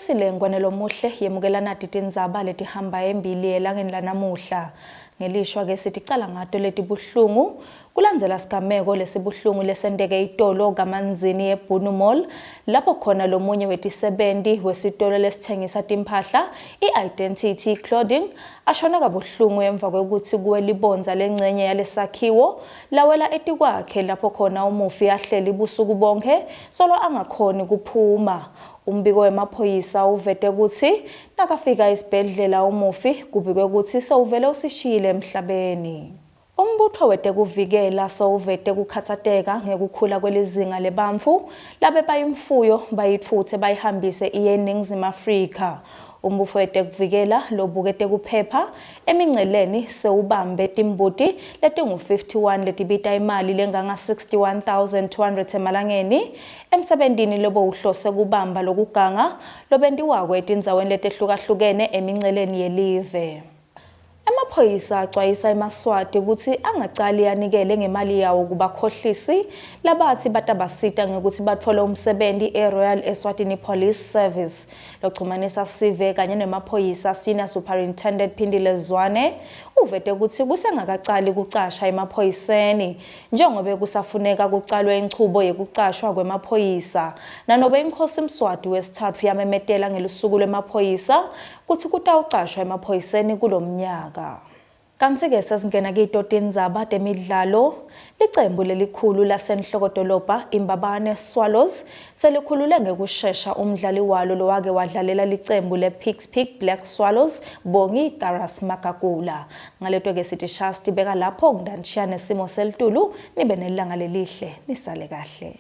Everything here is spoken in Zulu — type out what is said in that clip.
Sibongisile Ngwanelo Muhle yemukelana titindzaba letihamba embili elangeni lanamuhla. Ngelishwa ke sithi cala ngato letibuhlungu kulandzela sigameko lesibuhlungu lesendeke itolo kaManzini eBunu Mall lapho khona lomunye wetisebenti wesitolo lesithengisa timphahla iIdentity Clothing ashona kabuhlungu emva kwekuthi kuwelibonza lengcenye yalesakhiwo lawela etikwakhe lapho khona umufi ahleli busuku bonke solo angakhoni kuphuma. Umbiko wemaphoyisa uvete ukuthi nakafika isibhedlela umufi kubikwe ukuthi sewuvele usishiyile emhlabeni. Umbutho wetekuvikela sewuvete kukhatsateka ngekukhula kwelizinga lebantfu labe bayimfuyo bayitfuthe bayihambise iye eNingizimu Afrika. Umbutho wetekuvikela lobukete kuphepha emingceleni sewubambe timbuti letingu-51 letibita imali lenganga 61,200 emalangeni emsebentini lobo uhlose kubamba lokuganga lobentiwako etindzaweni letehlukahlukene emingceleni yelive. Emaphoyisa acwayisa eMaswati ukuthi angacali yanikele ngemali yawo kubakhohlisi labathi batabasita ngekuthi batfole umsebenzi eRoyal Eswatini Police Service. Lochumanisa sive kanye nemaphoyisa Senior Superintendent Phindile Zwane uvete ukuthi kusengakacali kucasha emaphoyiseni njengoba kusafuneka kucalwe inchubo yekucashwa kwemaphoyisa nanobe iNkosi Mswati wesithathu yamemetela ngelusuku lwemaphoyisa kuthi kutawucashwa emaphoyiseni kulomnyaka. Kanti ke sesingena kito tindzaba temidlalo licembu lelikhulu lasenhlokodolobha iMbabane Swallows selikhulule ngekushesha umdlali walo lowake wadlalela licembu lePicksPick Black Swallows Bongi Karas Makakula. Ngaleto ke sithi shasti beka lapho ngidanishane simo selitulu nibe nelanga lelihle nisale kahle.